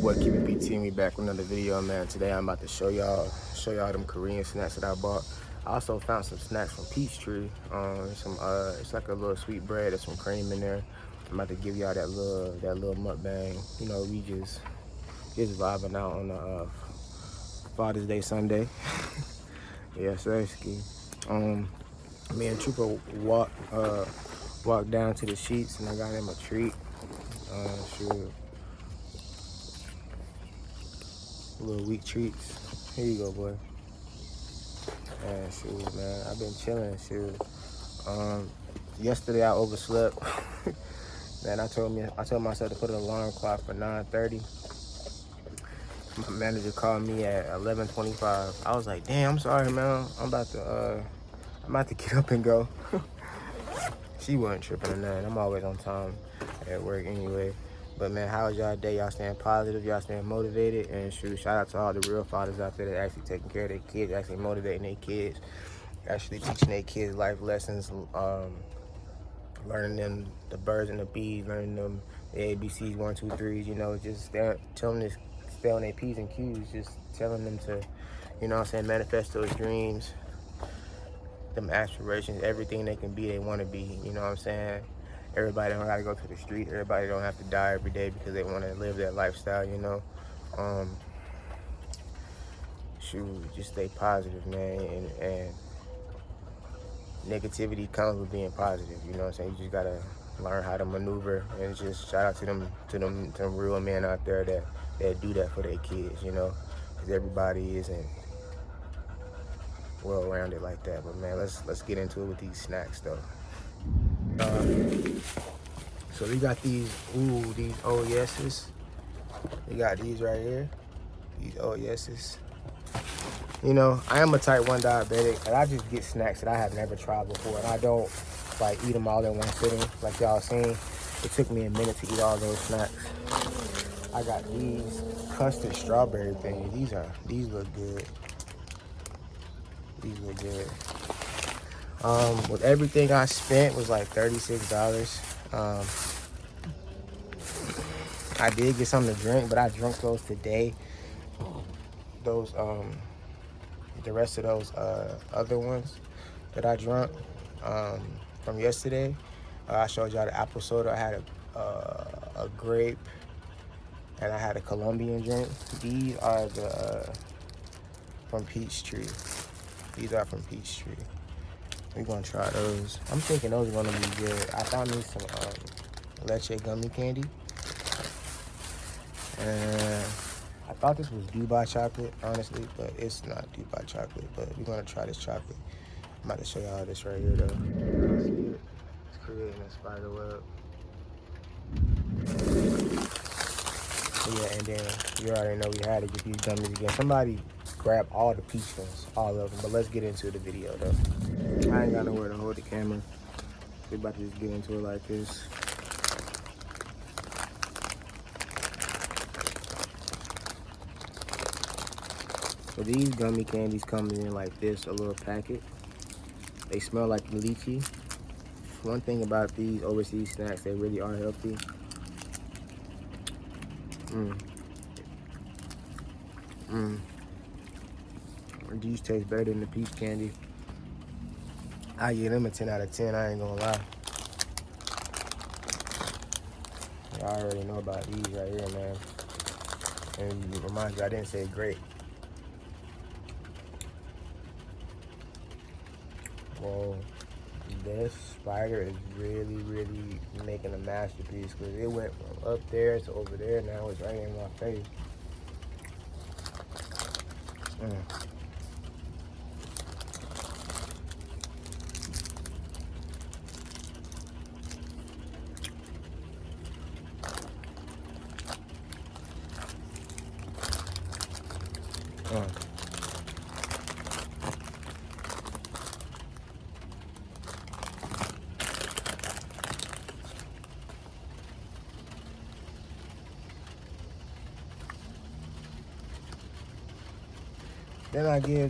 Boy, keep it BT, me back with another video, man. Today I'm about to show y'all them Korean snacks that I bought. I also found some snacks from Peachtree. It's like a little sweet bread. There's some cream in there. I'm about to give y'all that little mukbang. You know, we just vibing out on the Father's Day Sunday. Yeah, seriously. Me and Trooper walked down to the Sheets and I got him a treat. Shoot. Little weak treats. Here you go, boy. Man, shoot, man. I've been chilling, shoot. Yesterday I overslept. Man, I told myself to put an alarm clock for 9:30. My manager called me at 11:25. I was like, damn, I'm sorry, man. I'm about to get up and go. She wasn't tripping or nothing. I'm always on time at work anyway. But man, how was y'all day? Y'all staying positive? Y'all staying motivated? And shoot, shout out to all the real fathers out there that actually taking care of their kids, actually motivating their kids, actually teaching their kids life lessons, learning them the birds and the bees, learning them the ABCs, 1, 2, 3s. You know, just telling them to stay on their P's and Q's, just telling them to, you know what I'm saying, manifest those dreams, them aspirations, everything they can be, they want to be. You know what I'm saying? Everybody don't gotta go to the street. Everybody don't have to die every day because they want to live that lifestyle, you know. Shoot, just stay positive, man. And negativity comes with being positive. You know what I'm saying? You just gotta learn how to maneuver. And just shout out to them real men out there that do that for their kids, you know, because everybody isn't well-rounded like that. But man, let's get into it with these snacks though. So we got these oh yeses. We got these right here. These oh yeses. You know, I am a type 1 diabetic, and I just get snacks that I have never tried before, and I don't like eat them all in one sitting, like y'all seen. It took me a minute to eat all those snacks. I got these custard strawberry things. These look good. These look good. With everything I spent was like $36. I did get something to drink, but I drank those today. Those the rest of those other ones that I drank from yesterday. I showed y'all the apple soda. I had a grape, and I had a Colombian drink. These are the from Peachtree. These are from Peachtree. We're gonna try those. I'm thinking those are gonna be good. I found me some leche gummy candy. And I thought this was Dubai chocolate, honestly, but it's not Dubai chocolate. But we're gonna try this chocolate. I'm about to show y'all this right here though. You see it? It's creating a spider web. Yeah, and then you already know we had to get these gummies again. Somebody grab all the peach ones, all of them. But let's get into the video though. I ain't got nowhere to hold the camera. We about to just get into it like this. So these gummy candies come in like this, a little packet. They smell like lychee. One thing about these overseas snacks, they really are healthy. These taste better than the peach candy. I give them a 10 out of 10, I ain't gonna lie. Y'all already know about these right here, man. And remind you, I didn't say grape. Well, this spider is really making a masterpiece because it went from up there to over there. Now it's right in my face.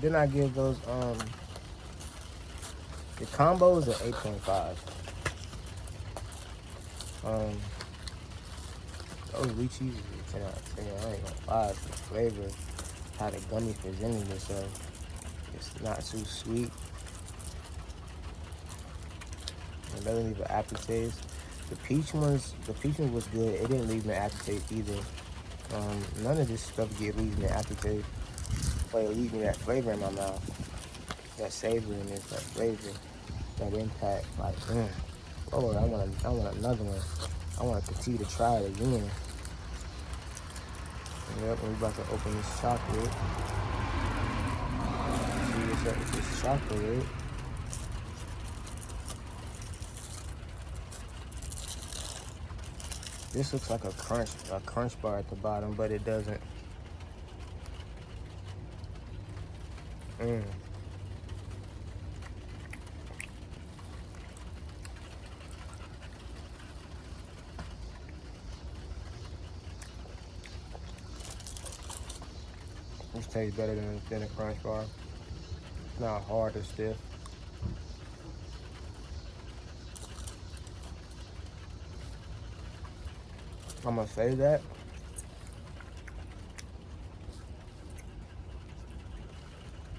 Then I give those the combos are 8.5. Those lychees 10 out of 10. I ain't gonna lie. The flavor, how the gummy presented itself. It's not too sweet. It doesn't leave an aftertaste. The peach one was good. It didn't leave me an aftertaste either. None of this stuff leaves me an aftertaste. But it leaves me that flavor in my mouth. That savoriness, that flavor, that impact. Like, Lord, I want another one. I want to continue to try it again. Yep, we're about to open this chocolate. See what's up with this chocolate. This looks like a crunch bar at the bottom, but it doesn't. Mm. 'This tastes better than a crunch bar. It's not hard or stiff. I'm gonna say that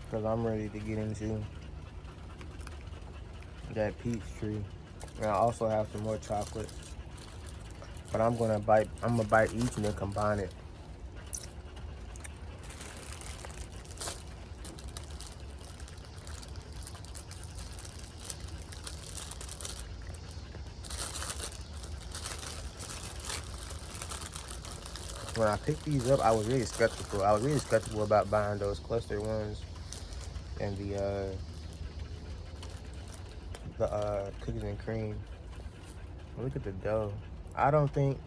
because I'm ready to get into that peach tree. And I also have some more chocolate. But I'm gonna bite each and then combine it. When I picked these up, I was really skeptical. I was really skeptical about buying those cluster ones and the cookies and cream. Look at the dough. I don't think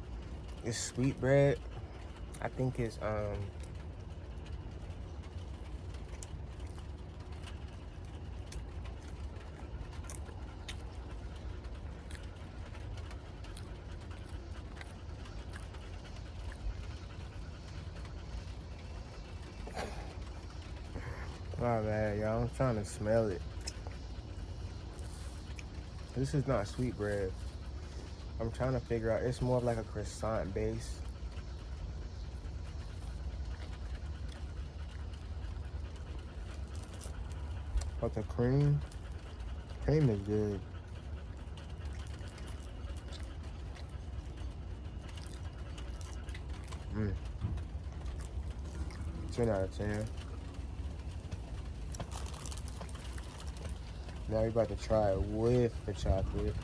it's sweet bread. I think it's my bad, y'all. I'm trying to smell it. This is not sweet bread. I'm trying to figure out. It's more of like a croissant base. But the cream is good. 10 out of 10. Now we're about to try it with the chocolate.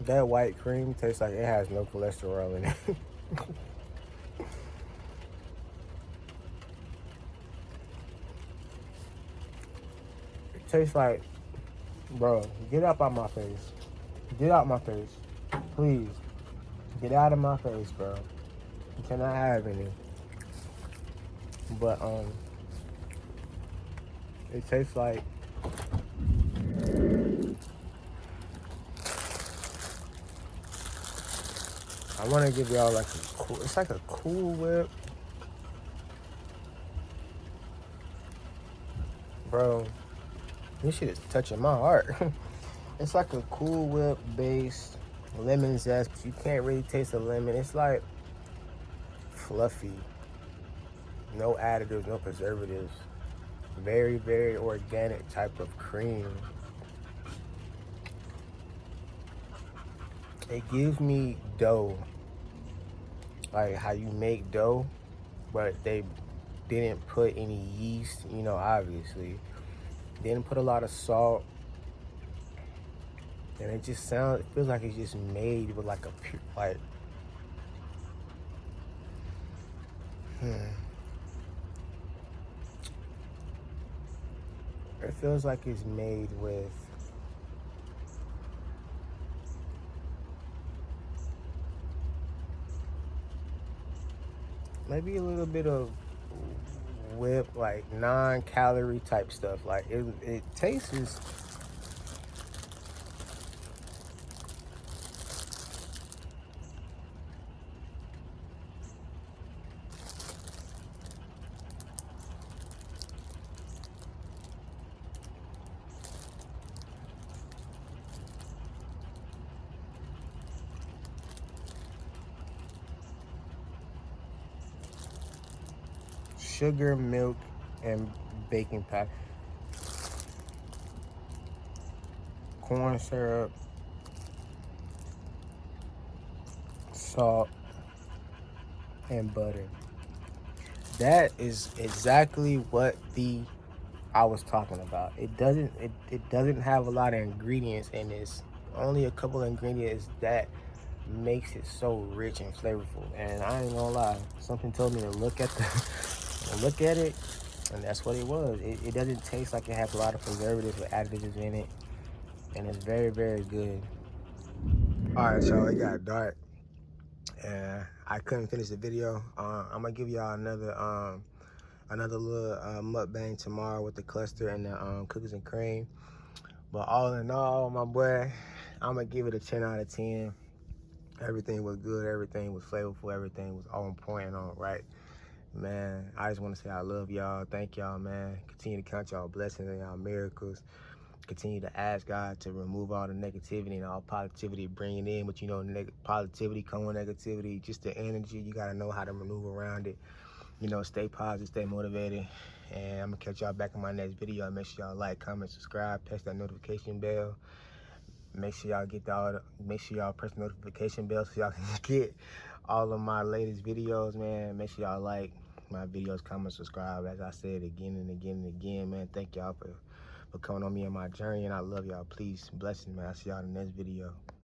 That white cream tastes like it has no cholesterol in it. It tastes like, bro, get up out my face. Get out my face. Please. Get out of my face, bro. You cannot have any. But, it tastes like, I want to give y'all like it's like a Cool Whip. Bro, this shit is touching my heart. It's like a Cool Whip based lemon zest, but you can't really taste the lemon. It's like fluffy. No additives, no preservatives. Very, very organic type of cream. It gives me dough. Like how you make dough, but they didn't put any yeast, you know, obviously. Didn't put a lot of salt. And it just it feels like it's just made with like a pure, like, it feels like it's made with maybe a little bit of whip, like non-calorie type stuff. Like it tastes sugar, milk, and baking powder, corn syrup, salt, and butter. That is exactly what I was talking about. It doesn't have a lot of ingredients, and it's only a couple of ingredients that makes it so rich and flavorful. And I ain't gonna lie, something told me to look at look at it, and that's what it was. It doesn't taste like it has a lot of preservatives or additives in it, and it's very, very good. All right, y'all, it got dark, and I couldn't finish the video. I'm gonna give y'all another little mukbang tomorrow with the cluster and the cookies and cream. But all in all, my boy, I'm gonna give it a 10 out of 10. Everything was good, everything was flavorful, everything was on point and on right. Man, I just want to say I love y'all. Thank y'all, man. Continue to count y'all blessings and y'all miracles. Continue to ask God to remove all the negativity and all positivity, bring it in. But you know, positivity come with negativity. Just the energy, you got to know how to maneuver around it. You know, stay positive, stay motivated. And I'm going to catch y'all back in my next video. Make sure y'all like, comment, subscribe, press that notification bell. Make sure y'all make sure y'all press the notification bell so y'all can get all of my latest videos, man. Make sure y'all like my videos, comment, subscribe. As I said again and again and again, man. Thank y'all for coming on me on my journey, and I love y'all. Please, blessings, man. I'll see y'all in the next video.